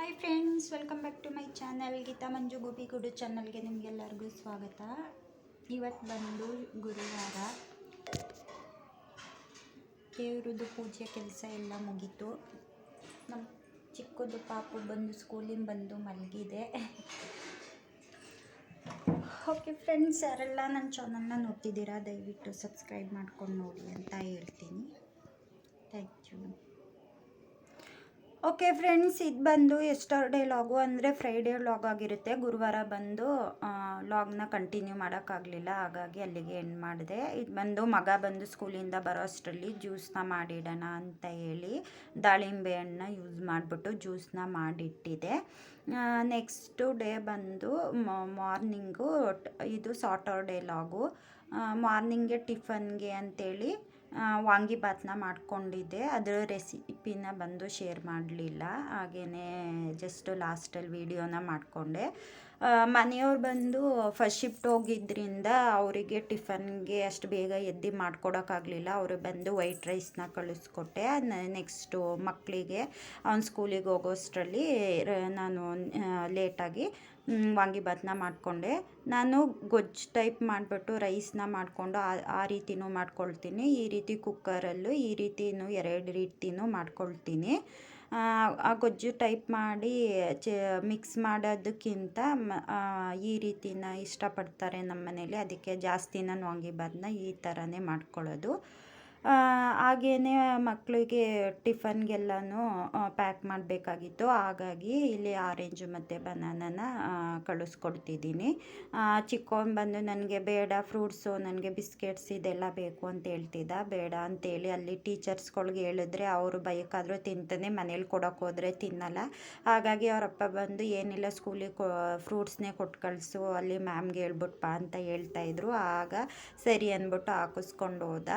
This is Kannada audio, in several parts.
Hi friends, welcome back to my channel. Geetha Manju ಗುಬಿಗುಡು ಚಾನಲ್ಗೆ ನಿಮಗೆಲ್ಲರಿಗೂ ಸ್ವಾಗತ. ಇವತ್ತು ಬಂದು ಗುರುವಾರ, ದೇವ್ರದ್ದು ಪೂಜೆ ಕೆಲಸ ಎಲ್ಲ ಮುಗೀತು. ನಮ್ಮ ಚಿಕ್ಕದು ಪಾಪು ಬಂದು ಸ್ಕೂಲಿಂದ ಬಂದು ಮಲಗಿದೆ. ಓಕೆ ಫ್ರೆಂಡ್ಸ್, ಯಾರೆಲ್ಲ ನನ್ನ ಚಾನಲ್ನ ನೋಡ್ತಿದ್ದೀರಾ ದಯವಿಟ್ಟು ಸಬ್ಸ್ಕ್ರೈಬ್ ಮಾಡ್ಕೊಂಡು ನೋಡಿ ಅಂತ ಹೇಳ್ತೀನಿ. Thank you. ಓಕೆ ಫ್ರೆಂಡ್ಸ್, ಇದು ಬಂದು ಎಸ್ಟರ್ಡೇ ಲಾಗು ಅಂದರೆ ಫ್ರೈಡೇ ಲಾಗ್ ಆಗಿರುತ್ತೆ. ಗುರುವಾರ ಬಂದು ಲಾಗ್ನ ಕಂಟಿನ್ಯೂ ಮಾಡೋಕ್ಕಾಗಲಿಲ್ಲ, ಹಾಗಾಗಿ ಅಲ್ಲಿಗೆ ಎಂಡ್ ಮಾಡಿದೆ. ಇದು ಬಂದು ಮಗ ಬಂದು ಸ್ಕೂಲಿಂದ ಬರೋ ಅಷ್ಟರಲ್ಲಿ ಜ್ಯೂಸನ್ನ ಮಾಡಿಡೋಣ ಅಂತ ಹೇಳಿ ದಾಳಿಂಬೆ ಹಣ್ಣು ಯೂಸ್ ಮಾಡಿಬಿಟ್ಟು ಜ್ಯೂಸನ್ನ ಮಾಡಿಟ್ಟಿದೆ. ನೆಕ್ಸ್ಟು ಡೇ ಬಂದು ಮಾರ್ನಿಂಗು, ಇದು ಸಾಟರ್ಡೇ ಲಾಗು. ಮಾರ್ನಿಂಗ್ಗೆ ಟಿಫನ್ಗೆ ಅಂಥೇಳಿ ವಾಂಗಿಬಾತನ್ನ ಮಾಡ್ಕೊಂಡಿದ್ದೆ. ಅದರ ರೆಸಿಪಿನ ಬಂದು ಶೇರ್ ಮಾಡಲಿಲ್ಲ, ಹಾಗೆಯೇ ಜಸ್ಟ್ ಲಾಸ್ಟಲ್ಲಿ ವೀಡಿಯೋನ ಮಾಡಿಕೊಂಡೆ. ಮನೆಯವ್ರು ಬಂದು ಫಸ್ಟ್ ಶಿಫ್ಟ್ ಹೋಗಿದ್ದರಿಂದ ಅವರಿಗೆ ಟಿಫನ್ಗೆ ಅಷ್ಟು ಬೇಗ ಎದ್ದು ಮಾಡ್ಕೊಡೋಕ್ಕಾಗಲಿಲ್ಲ. ಅವರು ಬಂದು ವೈಟ್ ರೈಸ್ನ ಕಳಿಸ್ಕೊಟ್ಟೆ. ನೆಕ್ಸ್ಟು ಮಕ್ಕಳಿಗೆ ಅವ್ನ ಸ್ಕೂಲಿಗೆ ಹೋಗೋಷ್ಟರಲ್ಲಿ ನಾನು ಲೇಟಾಗಿ ವಾಂಗಿಬಾತನ್ನ ಮಾಡಿಕೊಂಡೆ. ನಾನು ಗೊಜ್ಜು ಟೈಪ್ ಮಾಡಿಬಿಟ್ಟು ರೈಸ್ನ ಮಾಡಿಕೊಂಡು ಆ ರೀತಿನೂ ಮಾಡ್ಕೊಳ್ತೀನಿ. ಈ ರೀತಿ ಕುಕ್ಕರಲ್ಲೂ ಈ ರೀತಿನೂ 2 ರೀತಿನೂ ಮಾಡ್ಕೊಳ್ತೀನಿ. ಆ ಗೊಜ್ಜು ಟೈಪ್ ಮಾಡಿ ಮಿಕ್ಸ್ ಮಾಡೋದಕ್ಕಿಂತ ಈ ರೀತಿನ ಇಷ್ಟಪಡ್ತಾರೆ ನಮ್ಮ ಮನೇಲಿ. ಅದಕ್ಕೆ ಜಾಸ್ತಿ ನಾನು ವಾಂಗಿಬಾತನ್ನ ಈ ಥರನೇ ಮಾಡ್ಕೊಳ್ಳೋದು. ಹಾಗೆಯೇ ಮಕ್ಕಳಿಗೆ ಟಿಫನ್ಗೆಲ್ಲನೂ ಪ್ಯಾಕ್ ಮಾಡಬೇಕಾಗಿತ್ತು, ಹಾಗಾಗಿ ಇಲ್ಲಿ ಆರೆಂಜು ಮತ್ತು ಬನಾನನ ಕಳಿಸ್ಕೊಡ್ತಿದ್ದೀನಿ. ಚಿಕ್ಕವನು ಬಂದು ನನಗೆ ಬೇಡ ಫ್ರೂಟ್ಸು, ನನಗೆ ಬಿಸ್ಕೆಟ್ಸ್ ಇದೆಲ್ಲ ಬೇಕು ಅಂತ ಹೇಳ್ತಿದ್ದ. ಬೇಡ ಅಂತೇಳಿ ಅಲ್ಲಿ ಟೀಚರ್ಸ್ಗಳ್ಗೆ ಹೇಳಿದ್ರೆ ಅವರು ಬೈಕಾದರೂ ತಿಂತಾನೆ, ಮನೇಲಿ ಕೊಡೋಕೆ ಹೋದರೆ ತಿನ್ನಲ್ಲ. ಹಾಗಾಗಿ ಅವರಪ್ಪ ಬಂದು ಏನಿಲ್ಲ ಸ್ಕೂಲಿಗೆ ಫ್ರೂಟ್ಸ್ನೇ ಕೊಟ್ಟು ಕಳಿಸು, ಅಲ್ಲಿ ಮ್ಯಾಮ್ಗೆ ಹೇಳ್ಬಿಟ್ಟು ಬಾ ಅಂತ ಹೇಳ್ತಾಯಿದ್ರು. ಆಗ ಸರಿ ಅಂದ್ಬಿಟ್ಟು ಹಾಕಿಸ್ಕೊಂಡು ಹೋದ.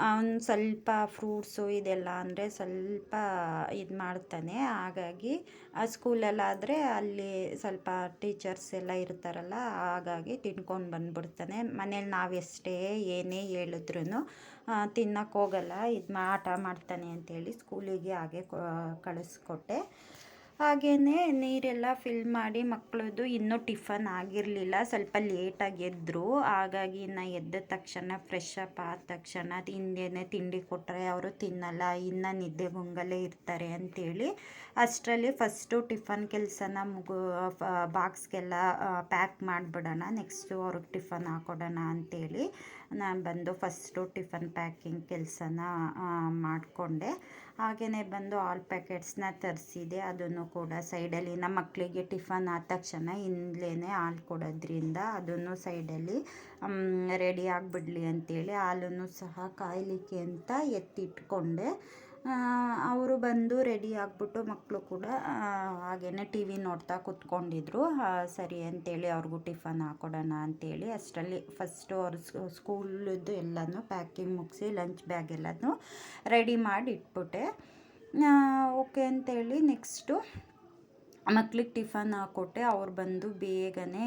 ಅವನು ಸ್ವಲ್ಪ ಫ್ರೂಟ್ಸು ಇದೆಲ್ಲ ಅಂದರೆ ಸ್ವಲ್ಪ ಇದು ಮಾಡ್ತಾನೆ. ಹಾಗಾಗಿ ಆ ಸ್ಕೂಲಲ್ಲಾದರೆ ಅಲ್ಲಿ ಸ್ವಲ್ಪ ಟೀಚರ್ಸ್ ಎಲ್ಲ ಇರ್ತಾರಲ್ಲ, ಹಾಗಾಗಿ ತಿನ್ಕೊಂಡು ಬಂದ್ಬಿಡ್ತಾನೆ. ಮನೇಲಿ ನಾವೆಷ್ಟೇ ಏನೇ ಹೇಳಿದ್ರೂ ತಿನ್ನಕ್ಕೆ ಹೋಗಲ್ಲ, ಆಟ ಮಾಡ್ತಾನೆ ಅಂತೇಳಿ ಸ್ಕೂಲಿಗೆ ಹಾಗೆ ಕಳಿಸ್ಕೊಟ್ಟೆ. ಹಾಗೆಯೇ ನೀರೆಲ್ಲ ಫಿಲ್ ಮಾಡಿ ಮಕ್ಕಳದು ಇನ್ನೂ ಟಿಫನ್ ಆಗಿರಲಿಲ್ಲ, ಸ್ವಲ್ಪ ಲೇಟಾಗಿ ಎದ್ದರು. ಹಾಗಾಗಿ ಇನ್ನು ಎದ್ದ ತಕ್ಷಣ ಫ್ರೆಶ್ ಅಪ್ ಆದ ತಕ್ಷಣ ಹಿಂದೇನೆ ತಿಂಡಿ ಕೊಟ್ಟರೆ ಅವರು ತಿನ್ನಲ್ಲ, ಇನ್ನು ನಿದ್ದೆ ಗುಂಗಲ್ಲೇ ಇರ್ತಾರೆ ಅಂಥೇಳಿ ಅಷ್ಟರಲ್ಲಿ ಫಸ್ಟು ಟಿಫನ್ ಕೆಲಸನ ಬಾಕ್ಸ್ಗೆಲ್ಲ ಪ್ಯಾಕ್ ಮಾಡಿಬಿಡೋಣ, ನೆಕ್ಸ್ಟು ಅವ್ರಿಗೆ ಟಿಫನ್ ಹಾಕೊಡೋಣ ಅಂಥೇಳಿ ನಾನು ಬಂದು ಫಸ್ಟು ಟಿಫನ್ ಪ್ಯಾಕಿಂಗ್ ಕೆಲಸನ ಮಾಡಿಕೊಂಡೆ. ಹಾಗೆಯೇ ಬಂದು ಆಲ್ ಪ್ಯಾಕೆಟ್ಸ್ನ ತರಿಸಿದೆ, ಅದನ್ನು ಕೂಡ ಸೈಡಲ್ಲಿ ನಮ್ಮ ಮಕ್ಕಳಿಗೆ ಟಿಫನ್ ಆದ ತಕ್ಷಣ ಹಿಂದ್ಲೇ ಹಾಲು ಕೊಡೋದ್ರಿಂದ ಅದನ್ನು ಸೈಡಲ್ಲಿ ರೆಡಿ ಆಗಿಬಿಡ್ಲಿ ಅಂಥೇಳಿ ಹಾಲನ್ನು ಸಹ ಕಾಯಲಿಕ್ಕೆ ಅಂತ ಎತ್ತಿಟ್ಕೊಂಡೆ. ಅವರು ಬಂದು ರೆಡಿ ಆಗಿಬಿಟ್ಟು ಮಕ್ಕಳು ಕೂಡ ಹಾಗೆಯೇ ಟಿ ವಿ ನೋಡ್ತಾ ಕೂತ್ಕೊಂಡಿದ್ರು. ಸರಿ ಅಂತೇಳಿ ಅವ್ರಿಗೂ ಟಿಫನ್ ಹಾಕೊಡೋಣ ಅಂಥೇಳಿ ಅಷ್ಟರಲ್ಲಿ ಫಸ್ಟು ಅವ್ರ ಸ್ಕೂಲದ್ದು ಎಲ್ಲನೂ ಪ್ಯಾಕಿಂಗ್ ಮುಗಿಸಿ ಲಂಚ್ ಬ್ಯಾಗ್ ಎಲ್ಲನೂ ರೆಡಿ ಮಾಡಿ ಇಟ್ಬಿಟ್ಟೆ. ಓಕೆ ಅಂತೇಳಿ ನೆಕ್ಸ್ಟು ಮಕ್ಳಿಗೆ ಟಿಫನ್ ಹಾಕ್ಕೊಟ್ಟೆ. ಅವ್ರು ಬಂದು ಬೇಗನೆ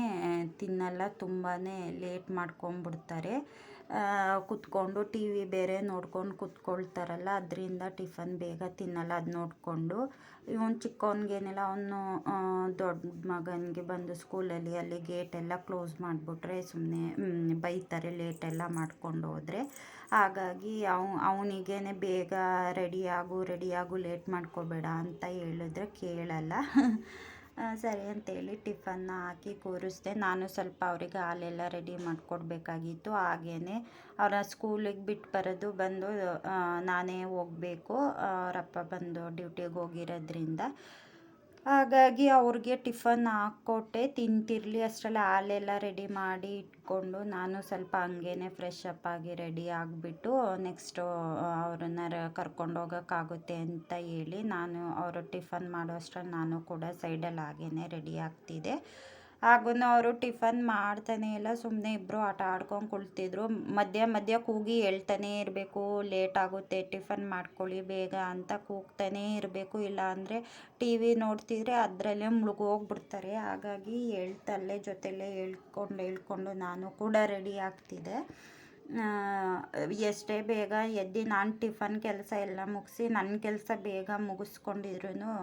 ತಿನ್ನಲ್ಲ, ತುಂಬಾ ಲೇಟ್ ಮಾಡ್ಕೊಂಬಿಡ್ತಾರೆ. ಕುತ್ಕೊಂಡು ಟಿ ವಿ ಬೇರೆ ನೋಡ್ಕೊಂಡು ಕುತ್ಕೊಳ್ತಾರಲ್ಲ, ಅದರಿಂದ ಟಿಫನ್ ಬೇಗ ತಿನ್ನಲ್ಲ. ಅದು ನೋಡಿಕೊಂಡು ಇವನು ಚಿಕ್ಕವನಿಗೇನಿಲ್ಲ, ಅವನು ದೊಡ್ಡ ಮಗನಿಗೆ ಬಂದು ಸ್ಕೂಲಲ್ಲಿ ಅಲ್ಲಿ ಗೇಟೆಲ್ಲ ಕ್ಲೋಸ್ ಮಾಡಿಬಿಟ್ರೆ ಸುಮ್ಮನೆ ಬೈತಾರೆ ಲೇಟೆಲ್ಲ ಮಾಡ್ಕೊಂಡು ಹೋದರೆ. ಹಾಗಾಗಿ ಅವನಿಗೇನೆ ಬೇಗ ರೆಡಿಯಾಗು ಲೇಟ್ ಮಾಡ್ಕೋಬೇಡ ಅಂತ ಹೇಳಿದ್ರೆ ಕೇಳಲ್ಲ. ಸರಿ ಅಂತೇಳಿ ಟಿಫನ್ನ ಹಾಕಿ ಕೂರಿಸ್ದೆ. ನಾನು ಸ್ವಲ್ಪ ಅವರಿಗೆ ಹಾಲೆಲ್ಲ ರೆಡಿ ಮಾಡಿಕೊಡ್ಬೇಕಾಗಿತ್ತು. ಹಾಗೆಯೇ ಅವರ ಸ್ಕೂಲಿಗೆ ಬಿಟ್ಟು ಬರೋದು ಬಂದು ನಾನೇ ಹೋಗಬೇಕು, ಅವರಪ್ಪ ಬಂದು ಡ್ಯೂಟಿಗೆ ಹೋಗಿರೋದ್ರಿಂದ. ಹಾಗಾಗಿ ಅವ್ರಿಗೆ ಟಿಫನ್ ಹಾಕ್ಕೊಟ್ಟೆ, ತಿಂತಿರಲಿ ಅಷ್ಟರಲ್ಲಿ ಹಾಲೆಲ್ಲ ರೆಡಿ ಮಾಡಿ ಇಟ್ಕೊಂಡು ನಾನು ಸ್ವಲ್ಪ ಹಂಗೇ ಫ್ರೆಶ್ ಅಪ್ ಆಗಿ ರೆಡಿ ಆಗಿಬಿಟ್ಟು ನೆಕ್ಸ್ಟು ಅವ್ರನ್ನ ಕರ್ಕೊಂಡು ಹೋಗೋಕ್ಕಾಗುತ್ತೆ ಅಂತ ಹೇಳಿ ನಾನು ಅವರು ಟಿಫನ್ ಮಾಡೋ ಅಷ್ಟರಲ್ಲಿ ನಾನು ಕೂಡ ಸೈಡಲ್ಲಿ ಹಾಗೇ ರೆಡಿ ಆಗ್ತಿದ್ದೆ. ಹಾಗೂ ಅವರು ಟಿಫನ್ ಮಾಡ್ತಾನೆ ಇಲ್ಲ, ಸುಮ್ಮನೆ ಇಬ್ಬರು ಆಟ ಆಡ್ಕೊಂಡು ಕುಳ್ತಿದ್ರು. ಮಧ್ಯ ಕೂಗಿ ಹೇಳ್ತಾನೇ ಇರಬೇಕು, ಲೇಟ್ ಆಗುತ್ತೆ ಟಿಫನ್ ಮಾಡ್ಕೊಳ್ಳಿ ಬೇಗ ಅಂತ ಕೂಗ್ತಾನೇ ಇರಬೇಕು. ಇಲ್ಲ ಅಂದರೆ ಟಿ ವಿ ನೋಡ್ತಿದ್ರೆ ಅದರಲ್ಲೇ ಮುಳುಗೋಗ್ಬಿಡ್ತಾರೆ. ಹಾಗಾಗಿ ಹೇಳ್ತಲ್ಲೇ ಜೊತೆಲೇ ಹೇಳ್ಕೊಂಡು ನಾನು ಕೂಡ ರೆಡಿ ಆಗ್ತಿದ್ದೆ. ಎಷ್ಟೇ ಬೇಗ ಎದ್ದು ನಾನು ಟಿಫನ್ ಕೆಲಸ ಎಲ್ಲ ಮುಗಿಸಿ ನನ್ನ ಕೆಲಸ ಬೇಗ ಮುಗಿಸ್ಕೊಂಡಿದ್ರು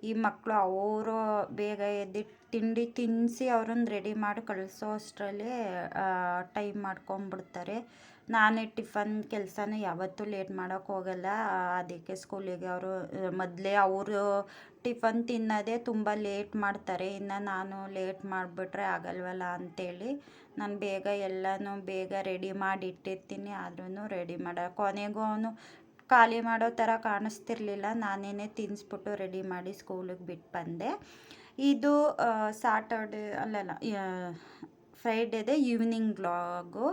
ಈ ಮಕ್ಕಳು ಅವರು ಬೇಗ ಎದ್ದು ತಿಂಡಿ ತಿನ್ನಿಸಿ ಅವ್ರನ್ನ ರೆಡಿ ಮಾಡಿ ಕಳಿಸೋ ಅಷ್ಟರಲ್ಲಿ ಟೈಮ್ ಮಾಡ್ಕೊಂಬಿಡ್ತಾರೆ. ನಾನೇ ಟಿಫನ್ ಕೆಲಸನೂ ಯಾವತ್ತೂ ಲೇಟ್ ಮಾಡೋಕ್ಕೆ ಹೋಗಲ್ಲ. ಅದಕ್ಕೆ ಸ್ಕೂಲಿಗೆ ಅವರು ಮೊದಲೇ ಅವರು ಟಿಫನ್ ತಿನ್ನೋದೇ ತುಂಬ ಲೇಟ್ ಮಾಡ್ತಾರೆ. ಇನ್ನು ನಾನು ಲೇಟ್ ಮಾಡಿಬಿಟ್ರೆ ಆಗಲ್ವಲ್ಲ ಅಂಥೇಳಿ ನಾನು ಬೇಗ ಎಲ್ಲನೂ ಬೇಗ ರೆಡಿ ಮಾಡಿ ಇಟ್ಟಿರ್ತೀನಿ. ಆದ್ರೂ ರೆಡಿ ಕೊನೆಗೂ ಅವನು ಖಾಲಿ ಮಾಡೋ ಥರ ಕಾಣಿಸ್ತಿರ್ಲಿಲ್ಲ. ನಾನೇ ತಿನ್ನಿಸ್ಬಿಟ್ಟು ರೆಡಿ ಮಾಡಿ ಸ್ಕೂಲಿಗೆ ಬಿಟ್ಟು ಬಂದೆ. ಇದು ಸಾಟರ್ಡೆ ಅಲ್ಲಲ್ಲ ಫ್ರೈಡೇದೆ ಈವ್ನಿಂಗ್ ವ್ಲಾಗು.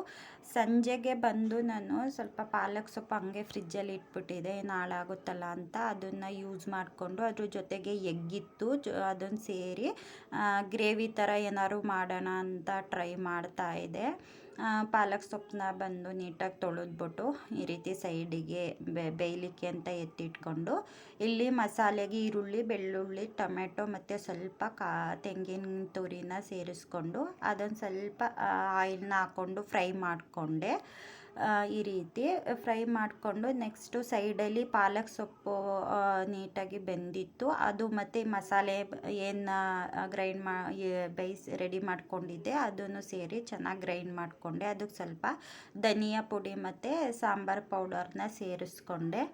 ಸಂಜೆಗೆ ಬಂದು ನಾನು ಸ್ವಲ್ಪ ಪಾಲಕ್ ಸೊಪ್ಪು ಹಂಗೆ ಫ್ರಿಜ್ಜಲ್ಲಿ ಇಟ್ಬಿಟ್ಟಿದ್ದೆ, ನಾಳಾಗುತ್ತಲ್ಲ ಅಂತ ಅದನ್ನು ಯೂಸ್ ಮಾಡಿಕೊಂಡು ಅದ್ರ ಜೊತೆಗೆ ಎಗ್ಗಿತ್ತು, ಅದನ್ನು ಸೇರಿ ಗ್ರೇವಿ ಥರ ಏನಾದ್ರು ಮಾಡೋಣ ಅಂತ ಟ್ರೈ ಮಾಡ್ತಾಯಿದ್ದೆ. ಪಾಲಕ್ ಸೊಪ್ಪನ್ನ ಬಂದು ನೀಟಾಗಿ ತೊಳೆದ್ಬಿಟ್ಟು ಈ ರೀತಿ ಸೈಡಿಗೆ ಬೇಯಲಿಕ್ಕೆ ಅಂತ ಎತ್ತಿಟ್ಕೊಂಡು, ಇಲ್ಲಿ ಮಸಾಲೆಗೆ ಈರುಳ್ಳಿ, ಬೆಳ್ಳುಳ್ಳಿ, ಟೊಮೆಟೊ ಮತ್ತು ಸ್ವಲ್ಪ ತೆಂಗಿನ ತುರಿನ ಸೇರಿಸ್ಕೊಂಡು ಅದನ್ನು ಸ್ವಲ್ಪ ಆಯಿಲ್ನ ಹಾಕ್ಕೊಂಡು ಫ್ರೈ ಮಾಡಿಕೊಂಡೆ. ಈ ರೀತಿ ಫ್ರೈ ಮಾಡಿಕೊಂಡು ನೆಕ್ಸ್ಟು ಸೈಡಲ್ಲಿ ಪಾಲಕ್ ಸೊಪ್ಪು ನೀಟಾಗಿ ಬೆಂದಿತ್ತು, ಅದು ಮತ್ತು ಮಸಾಲೆ ಏನು ಗ್ರೈಂಡ್ ಬೇಯಿಸಿ ರೆಡಿ ಮಾಡ್ಕೊಂಡಿದ್ದೆ ಅದನ್ನು ಸೇರಿ ಚೆನ್ನಾಗಿ ಗ್ರೈಂಡ್ ಮಾಡಿಕೊಂಡೆ. ಅದಕ್ಕೆ ಸ್ವಲ್ಪ ಧನಿಯಾ ಪುಡಿ ಮತ್ತು ಸಾಂಬಾರು ಪೌಡರ್ನ ಸೇರಿಸ್ಕೊಂಡೆ.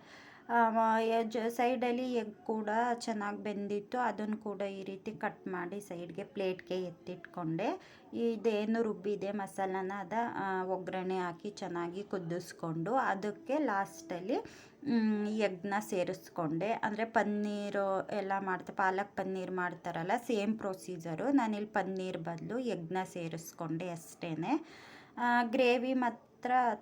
ಸೈಡಲ್ಲಿ ಎಗ್ ಕೂಡ ಚೆನ್ನಾಗಿ ಬೆಂದಿತ್ತು, ಅದನ್ನು ಕೂಡ ಈ ರೀತಿ ಕಟ್ ಮಾಡಿ ಸೈಡ್ಗೆ ಪ್ಲೇಟ್ಗೆ ಎತ್ತಿಟ್ಕೊಂಡೆ. ಇದೇನು ರುಬ್ಬಿದೆ ಮಸಾಲನ ಒಗ್ಗರಣೆ ಹಾಕಿ ಚೆನ್ನಾಗಿ ಕುದಿಸ್ಕೊಂಡು ಅದಕ್ಕೆ ಲಾಸ್ಟಲ್ಲಿ ಎಗ್ನ ಸೇರಿಸ್ಕೊಂಡೆ. ಅಂದರೆ ಪನ್ನೀರು ಎಲ್ಲ ಪಾಲಕ್ ಪನ್ನೀರ್ ಮಾಡ್ತಾರಲ್ಲ, ಸೇಮ್ ಪ್ರೊಸೀಜರು. ನಾನಿಲ್ಲಿ ಪನ್ನೀರ್ ಬದಲು ಎಗ್ನ ಸೇರಿಸ್ಕೊಂಡೆ ಅಷ್ಟೇ. ಗ್ರೇವಿ ಮಾತ್ರ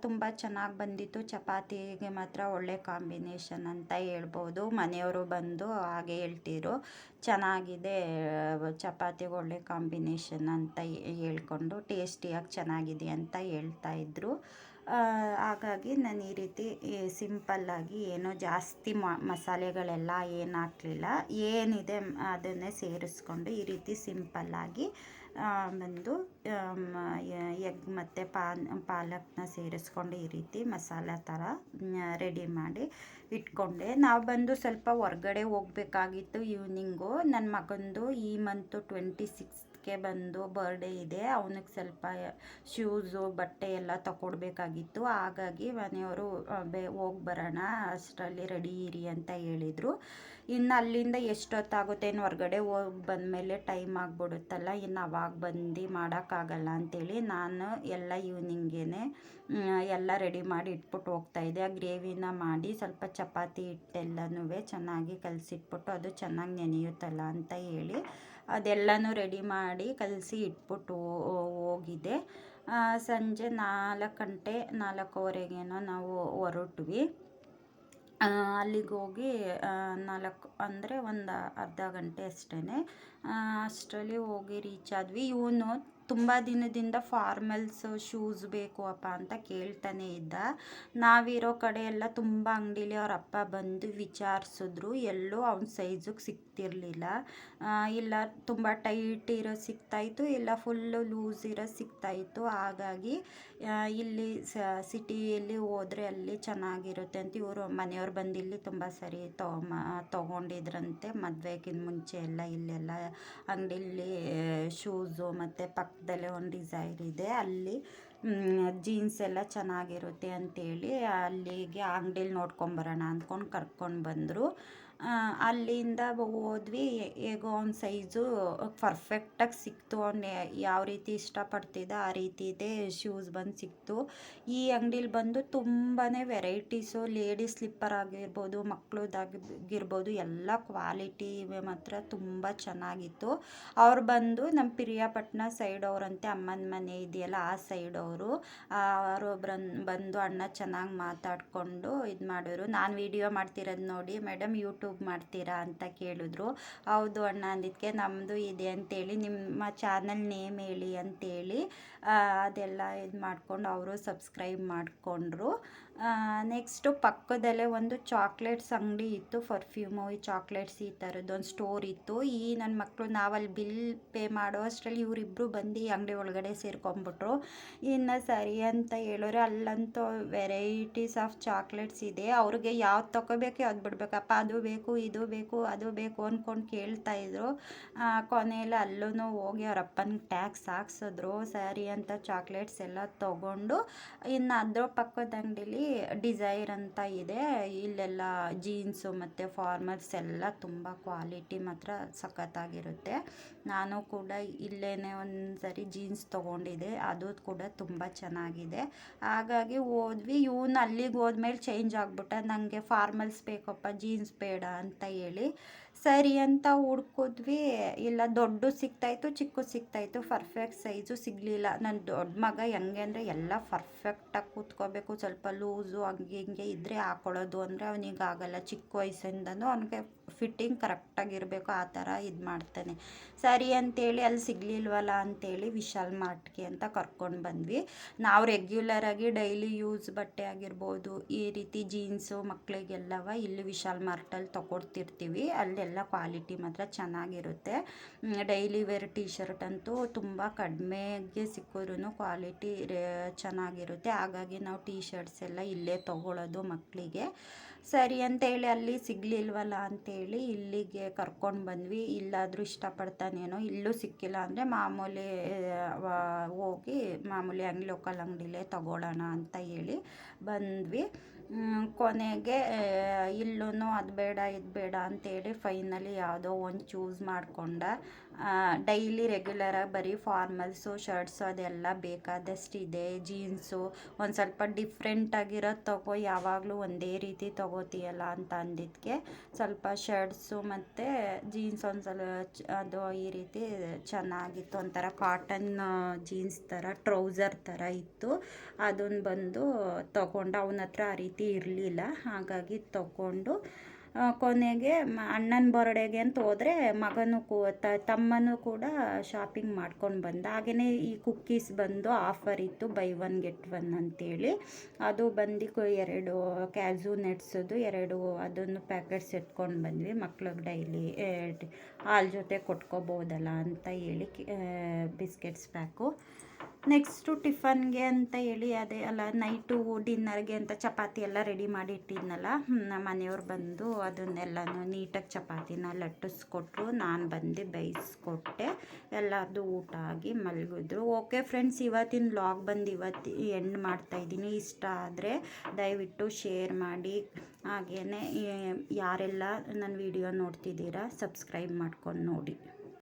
ತುಂಬ ಚೆನ್ನಾಗಿ ಬಂದಿತ್ತು. ಚಪಾತಿಗೆ ಮಾತ್ರ ಒಳ್ಳೆ ಕಾಂಬಿನೇಷನ್ ಅಂತ ಹೇಳ್ಬೋದು. ಮನೆಯವರು ಬಂದು ಹಾಗೆ ಹೇಳ್ತಿದ್ರು, ಚೆನ್ನಾಗಿದೆ ಚಪಾತಿಗೆ ಒಳ್ಳೆ ಕಾಂಬಿನೇಷನ್ ಅಂತ ಹೇಳ್ಕೊಂಡು ಟೇಸ್ಟಿಯಾಗಿ ಚೆನ್ನಾಗಿದೆ ಅಂತ ಹೇಳ್ತಾಯಿದ್ರು. ಹಾಗಾಗಿ ನಾನು ಈ ರೀತಿ ಸಿಂಪಲ್ಲಾಗಿ ಏನೋ ಜಾಸ್ತಿ ಮಸಾಲೆಗಳೆಲ್ಲ ಏನು ಹಾಕಲಿಲ್ಲ, ಏನಿದೆ ಅದನ್ನೇ ಸೇರಿಸ್ಕೊಂಡು ಈ ರೀತಿ ಸಿಂಪಲ್ಲಾಗಿ ಬಂದು ಎಗ್ ಮತ್ತು ಪಾಲಕ್ನ ಸೇರಿಸ್ಕೊಂಡು ಈ ರೀತಿ ಮಸಾಲೆ ಥರ ರೆಡಿ ಮಾಡಿ ಇಟ್ಕೊಂಡೆ. ನಾವು ಬಂದು ಸ್ವಲ್ಪ ಹೊರ್ಗಡೆ ಹೋಗ್ಬೇಕಾಗಿತ್ತು ಈವ್ನಿಂಗು. ನನ್ನ ಮಗಂದು ಈ ಮಂತು 26ಗೆ ಬಂದು ಬರ್ಡೇ ಇದೆ. ಅವನಿಗೆ ಸ್ವಲ್ಪ ಶೂಸು ಬಟ್ಟೆ ಎಲ್ಲ ತಗೊಡ್ಬೇಕಾಗಿತ್ತು. ಹಾಗಾಗಿ ಮನೆಯವರು ಹೋಗಿ ಬರೋಣ ಅಷ್ಟರಲ್ಲಿ ರೆಡಿ ಇರಿ ಅಂತ ಹೇಳಿದರು. ಇನ್ನು ಅಲ್ಲಿಂದ ಎಷ್ಟೊತ್ತಾಗುತ್ತೆ, ಇನ್ನು ಹೊರ್ಗಡೆ ಹೋಗಿ ಬಂದಮೇಲೆ ಟೈಮ್ ಆಗಿಬಿಡುತ್ತಲ್ಲ, ಇನ್ನು ಅವಾಗ ಬಂದು ಮಾಡೋಕ್ಕಾಗಲ್ಲ ಅಂಥೇಳಿ ನಾನು ಎಲ್ಲ ಈವ್ನಿಂಗೇ ಎಲ್ಲ ರೆಡಿ ಮಾಡಿ ಇಟ್ಬಿಟ್ಟು ಹೋಗ್ತಾಯಿದ್ದೆ. ಆ ಗ್ರೇವಿನ ಮಾಡಿ ಸ್ವಲ್ಪ ಚಪಾತಿ ಹಿಟ್ಟೆಲ್ಲನೂ ಚೆನ್ನಾಗಿ ಕಲಸಿಟ್ಬಿಟ್ಟು ಅದು ಚೆನ್ನಾಗಿ ನೆನೆಯುತ್ತಲ್ಲ ಅಂತ ಹೇಳಿ ಅದೆಲ್ಲನೂ ರೆಡಿ ಮಾಡಿ ಕಲಸಿ ಇಟ್ಬಿಟ್ಟು ಹೋಗಿದ್ದೆ. ಸಂಜೆ 4 ಗಂಟೆ 4:15ಗೇನೋ ನಾವು ಹೊರಟ್ವಿ. ಅಲ್ಲಿಗೆ ಹೋಗಿ 4 ಅಂದರೆ ಒಂದು ಅರ್ಧ ಗಂಟೆ ಅಷ್ಟೇ. ಅಷ್ಟರಲ್ಲಿ ಹೋಗಿ ರೀಚ್ ಆದ್ವಿ. ಇವನು ತುಂಬ ದಿನದಿಂದ ಫಾರ್ಮಲ್ಸ್ ಶೂಸ್ ಬೇಕು ಅಪ್ಪ ಅಂತ ಕೇಳ್ತಾನೆ ಇದ್ದ. ನಾವಿರೋ ಕಡೆ ಎಲ್ಲ ತುಂಬ ಅಂಗಡೀಲಿ ಅವ್ರ ಅಪ್ಪ ಬಂದು ವಿಚಾರಿಸಿದ್ರು, ಎಲ್ಲೂ ಅವ್ನ ಸೈಜಿಗೆ ಸಿಗ್ತಿರ್ಲಿಲ್ಲ. ಇಲ್ಲ ತುಂಬ ಟೈಟ್ ಇರೋ ಸಿಗ್ತಾಯಿತ್ತು, ಇಲ್ಲ ಫುಲ್ಲು ಲೂಸ್ ಇರೋ ಸಿಗ್ತಾಯಿತ್ತು. ಹಾಗಾಗಿ ಇಲ್ಲಿ ಸಿಟಿಯಲ್ಲಿ ಹೋದರೆ ಅಲ್ಲಿ ಚೆನ್ನಾಗಿರುತ್ತೆ ಅಂತ ಇವರು ಮನೆಯವ್ರು ಬಂದು ಇಲ್ಲಿ ತುಂಬ ಸರಿ ತೊಗೊಂಡಿದ್ರಂತೆ. ಮದುವೆಗಿಂತ ಮುಂಚೆ ಎಲ್ಲ ಇಲ್ಲೆಲ್ಲ ಅಂಗಡಿಲಿ ಶೂಸು ಮತ್ತು ಪಕ್ಕದಲ್ಲೇ ಒಂದು ಡಿಸೈರ್ ಇದೆ, ಅಲ್ಲಿ ಜೀನ್ಸ್ ಎಲ್ಲ ಚೆನ್ನಾಗಿರುತ್ತೆ ಅಂಥೇಳಿ ಅಲ್ಲಿಗೆ ಅಂಗಡೀಲಿ ನೋಡ್ಕೊಂಬರೋಣ ಅಂದ್ಕೊಂಡು ಕರ್ಕೊಂಡು ಬಂದರು. ಅಲ್ಲಿಂದ ಹೋದ್ವಿ. ಹೇಗೋ ಒಂದು ಸೈಜು ಪರ್ಫೆಕ್ಟಾಗಿ ಸಿಕ್ತು. ಅವನು ಯಾವ ರೀತಿ ಇಷ್ಟಪಡ್ತಿದ್ದ ಆ ರೀತಿದೇ ಶೂಸ್ ಬಂದು ಸಿಕ್ತು. ಈ ಅಂಗಡೀಲಿ ಬಂದು ತುಂಬಾ ವೆರೈಟೀಸು, ಲೇಡೀಸ್ ಸ್ಲಿಪ್ಪರ್ ಆಗಿರ್ಬೋದು, ಮಕ್ಕಳದಾಗಿರ್ಬೋದು, ಎಲ್ಲ ಕ್ವಾಲಿಟಿ ಮಾತ್ರ ತುಂಬ ಚೆನ್ನಾಗಿತ್ತು. ಅವ್ರು ಬಂದು ನಮ್ಮ ಪಿರಿಯಾಪಟ್ಟಣ ಸೈಡ್ ಅವರಂತೆ, ಅಮ್ಮನ ಮನೆ ಇದೆಯಲ್ಲ ಆ ಸೈಡ್ ಅವರು ಬಂದು ಅಣ್ಣ ಚೆನ್ನಾಗಿ ಮಾತಾಡಿಕೊಂಡು ಇದು ಮಾಡಿದ್ರು. ನಾನು ವಿಡಿಯೋ ಮಾಡ್ತಿರೋದು ನೋಡಿ, ಮೇಡಮ್ ಯೂಟ್ಯೂಬ್ ಮಾಡ್ತೀರಾ ಅಂತ ಕೇಳಿದ್ರು. ಹೌದು ಅಣ್ಣ ಅಂದಿದ್ದಕ್ಕೆ ನಮ್ಮದು ಇದೆ ಅಂತೇಳಿ, ನಿಮ್ಮ ಚಾನಲ್ ನೇಮ್ ಹೇಳಿ ಅಂತೇಳಿ ಅದೆಲ್ಲ ಇದು ಮಾಡ್ಕೊಂಡು ಅವರು ಸಬ್ಸ್ಕ್ರೈಬ್ ಮಾಡಿಕೊಂಡ್ರು. ನೆಕ್ಸ್ಟು ಪಕ್ಕದಲ್ಲೇ ಒಂದು ಚಾಕ್ಲೇಟ್ಸ್ ಅಂಗಡಿ ಇತ್ತು, ಪರ್ಫ್ಯೂಮು ಈ ಚಾಕ್ಲೇಟ್ಸ್ ಈ ಥರದ್ದೊಂದು ಸ್ಟೋರ್ ಇತ್ತು. ಈ ನನ್ನ ಮಕ್ಕಳು ನಾವಲ್ಲಿ ಬಿಲ್ ಪೇ ಮಾಡೋ ಅಷ್ಟರಲ್ಲಿ ಇವರಿಬ್ಬರು ಬಂದು ಅಂಗಡಿ ಒಳಗಡೆ ಸೇರ್ಕೊಂಬಿಟ್ರು. ಇನ್ನು ಸರಿ ಅಂತ ಹೇಳಿದ್ರೆ ಅಲ್ಲಂತೂ ವೆರೈಟೀಸ್ ಆಫ್ ಚಾಕ್ಲೇಟ್ಸ್ ಇದೆ. ಅವ್ರಿಗೆ ಯಾವ್ದು ತೊಗೋಬೇಕು ಯಾವ್ದು ಬಿಡ್ಬೇಕಪ್ಪ, ಅದು ಬೇಕು ಇದು ಬೇಕು ಅದು ಬೇಕು ಅಂದ್ಕೊಂಡು ಕೇಳ್ತಾಯಿದ್ರು. ಕೊನೆಯಲ್ಲಿ ಅಲ್ಲೂ ಹೋಗಿ ಅವ್ರ ಅಪ್ಪನಿಗೆ ಟ್ಯಾಕ್ಸ್ ಹಾಕ್ಸಿದ್ರು. ಸರಿ ಅಂತ ಚಾಕ್ಲೇಟ್ಸ್ ಎಲ್ಲ ತೊಗೊಂಡು ಇನ್ನು ಅದ್ರ ಪಕ್ಕದ ಅಂಗಡಿಲಿ ಡಿಸೈರ್ ಅಂತ ಇದೆ. ಇಲ್ಲೆಲ್ಲ ಜೀನ್ಸು ಮತ್ತು ಫಾರ್ಮಲ್ಸ್ ಎಲ್ಲ ತುಂಬ ಕ್ವಾಲಿಟಿ ಮಾತ್ರ ಸಖತ್ತಾಗಿರುತ್ತೆ. ನಾನು ಕೂಡ ಇಲ್ಲೇ ಒಂದು ಸರಿ ಜೀನ್ಸ್ ತೊಗೊಂಡಿದ್ದೆ, ಅದು ಕೂಡ ತುಂಬ ಚೆನ್ನಾಗಿದೆ. ಹಾಗಾಗಿ ಹೋದ್ವಿ. ಇವನು ಅಲ್ಲಿಗೆ ಹೋದ್ಮೇಲೆ ಚೇಂಜ್ ಆಗಿಬಿಟ್ಟ, ನನಗೆ ಫಾರ್ಮಲ್ಸ್ ಬೇಕಪ್ಪ ಜೀನ್ಸ್ ಬೇಡ ಅಂತ ಹೇಳಿ. ಸರಿ ಅಂತ ಹುಡ್ಕಿದ್ವಿ, ಇಲ್ಲ ದೊಡ್ಡ ಸಿಗ್ತಾಯಿತ್ತು ಚಿಕ್ಕ ಸಿಗ್ತಾಯಿತ್ತು, ಪರ್ಫೆಕ್ಟ್ ಸೈಜು ಸಿಗಲಿಲ್ಲ. ನನ್ನ ದೊಡ್ಡ ಮಗ ಹೆಂಗೆ ಅಂದರೆ ಎಲ್ಲ ಪರ್ಫೆಕ್ಟಾಗಿ ಕೂತ್ಕೋಬೇಕು, ಸ್ವಲ್ಪ ಲೂಸು ಹಂಗೆ ಹಿಂಗೆ ಇದ್ದರೆ ಹಾಕ್ಕೊಳ್ಳೋದು ಅಂದರೆ ಅವನಿಗೆ ಆಗಲ್ಲ. ಚಿಕ್ಕ ವಯಸ್ಸಿಂದನೂ ಅವನಿಗೆ ಫಿಟ್ಟಿಂಗ್ ಕರೆಕ್ಟಾಗಿರಬೇಕು, ಆ ಥರ ಇದು ಮಾಡ್ತಾನೆ. ಸರಿ ಅಂತೇಳಿ ಅಲ್ಲಿ ಸಿಗಲಿಲ್ವಲ್ಲ ಅಂತೇಳಿ ವಿಶಾಲ್ ಮಾರ್ಟ್ಗೆ ಅಂತ ಕರ್ಕೊಂಡು ಬಂದ್ವಿ. ನಾವು ರೆಗ್ಯುಲರಾಗಿ ಡೈಲಿ ಯೂಸ್ ಬಟ್ಟೆ ಆಗಿರ್ಬೋದು, ಈ ರೀತಿ ಜೀನ್ಸು ಮಕ್ಕಳಿಗೆಲ್ಲವ ಇಲ್ಲಿ ವಿಶಾಲ್ ಮಾರ್ಟಲ್ಲಿ ತೊಗೊಡ್ತಿರ್ತೀವಿ. ಅಲ್ಲೆಲ್ಲ ಕ್ವಾಲಿಟಿ ಮಾತ್ರ ಚೆನ್ನಾಗಿರುತ್ತೆ. ಡೈಲಿ ವೇರ್ ಟಿ ಶರ್ಟ್ ಅಂತೂ ತುಂಬ ಕಡಿಮೆಗೆ ಸಿಕ್ಕಿದ್ರೂ ಕ್ವಾಲಿಟಿ ಚೆನ್ನಾಗಿರುತ್ತೆ. ಹಾಗಾಗಿ ನಾವು ಟಿ ಶರ್ಟ್ಸ್ ಎಲ್ಲ ಇಲ್ಲೇ ತೊಗೊಳ್ಳೋದು ಮಕ್ಕಳಿಗೆ. ಸರಿ ಅಂತೇಳಿ ಅಲ್ಲಿ ಸಿಗಲಿಲ್ವಲ್ಲ ಅಂತೇಳಿ ಇಲ್ಲಿಗೆ ಕರ್ಕೊಂಡು ಬಂದ್ವಿ. ಇಲ್ಲಾದರೂ ಇಷ್ಟಪಡ್ತಾನೇನೋ, ಇಲ್ಲೂ ಸಿಕ್ಕಿಲ್ಲ ಅಂದರೆ ಮಾಮೂಲಿ ಹೋಗಿ ಮಾಮೂಲಿ ಲೋಕಲ್ ಅಂಗಡಿಲೇ ತಗೊಳ್ಳೋಣ ಅಂತ ಹೇಳಿ ಬಂದ್ವಿ. ಕೊನೆಗೆ ಇಲ್ಲೂ ಅದು ಬೇಡ ಇದು ಬೇಡ ಅಂತೇಳಿ ಫೈನಲಿ ಯಾವುದೋ ಒಂದು ಚೂಸ್ ಮಾಡಿಕೊಂಡೆ. ಡೈಲಿ ರೆಗ್ಯುಲರಾಗಿ ಬರೀ ಫಾರ್ಮಲ್ಸು ಶರ್ಟ್ಸು ಅದೆಲ್ಲ ಬೇಕಾದಷ್ಟಿದೆ. ಜೀನ್ಸು ಒಂದು ಸ್ವಲ್ಪ ಡಿಫ್ರೆಂಟಾಗಿರೋದು ತಗೋ, ಯಾವಾಗಲೂ ಒಂದೇ ರೀತಿ ತಗೋತೀಯಲ್ಲ ಅಂತ ಅಂದಿದ್ದಕ್ಕೆ ಸ್ವಲ್ಪ ಶರ್ಟ್ಸು ಮತ್ತು ಜೀನ್ಸ್ ಒಂದು ಅದು ಈ ರೀತಿ ಚೆನ್ನಾಗಿತ್ತು. ಒಂಥರ ಕಾಟನ್ ಜೀನ್ಸ್ ಥರ ಟ್ರೌಸರ್ ಥರ ಇತ್ತು. ಅದನ್ನು ಬಂದು ತಗೊಂಡು ಅವನ ಹತ್ರ ಆ ರೀತಿ ಇರಲಿಲ್ಲ, ಹಾಗಾಗಿ ತಗೊಂಡು ಕೊನೆಗೆ ಅಣ್ಣನ ಬರ್ಡೇಗೆ ಅಂತ ಹೋದರೆ ಮಗನೂ ತಮ್ಮನೂ ಕೂಡ ಶಾಪಿಂಗ್ ಮಾಡ್ಕೊಂಡು ಬಂದ. ಹಾಗೆಯೇ ಈ ಕುಕ್ಕೀಸ್ ಬಂದು ಆಫರ್ ಇತ್ತು, ಬೈ ಒನ್ ಗೆಟ್ ಒನ್ ಅಂತೇಳಿ. ಅದು ಬಂದು 2 ಕ್ಯಾಜು ನಟ್ಸದು 2 ಅದನ್ನು ಪ್ಯಾಕೆಟ್ಸ್ ಎತ್ಕೊಂಡು ಬಂದ್ವಿ. ಮಕ್ಳಿಗೆ ಡೈಲಿ ಹಾಲು ಜೊತೆ ಕೊಟ್ಕೋಬೋದಲ್ಲ ಅಂತ ಹೇಳಿ ಬಿಸ್ಕೆಟ್ಸ್ ಪ್ಯಾಕು. ನೆಕ್ಸ್ಟು ಟಿಫನ್ಗೆ ಅಂತ ಹೇಳಿ ಅದೇ ಅಲ್ಲ ನೈಟು ಡಿನ್ನರ್ಗೆ ಅಂತ ಚಪಾತಿ ಎಲ್ಲ ರೆಡಿ ಮಾಡಿ ಇಟ್ಟಿದ್ನಲ್ಲ, ನಮ್ಮ ಮನೆಯವ್ರು ಬಂದು ಅದನ್ನೆಲ್ಲನೂ ನೀಟಾಗಿ ಚಪಾತಿನ ಲಟ್ಟಿಸ್ಕೊಟ್ರು. ನಾನು ಬಂದು ಬೇಯಿಸ್ಕೊಟ್ಟೆ. ಎಲ್ಲರದು ಊಟ ಆಗಿ ಮಲಗಿದ್ರು. ಓಕೆ ಫ್ರೆಂಡ್ಸ್, ಇವತ್ತಿನ ವ್ಲಾಗ್ ಬಂದು ಇವತ್ತು ಎಂಡ್ ಮಾಡ್ತಾಯಿದ್ದೀನಿ. ಇಷ್ಟ ಆದರೆ ದಯವಿಟ್ಟು ಶೇರ್ ಮಾಡಿ, ಹಾಗೆಯೇ ಯಾರೆಲ್ಲ ನನ್ನ ವಿಡಿಯೋ ನೋಡ್ತಿದ್ದೀರಾ ಸಬ್ಸ್ಕ್ರೈಬ್ ಮಾಡ್ಕೊಂಡು ನೋಡಿ.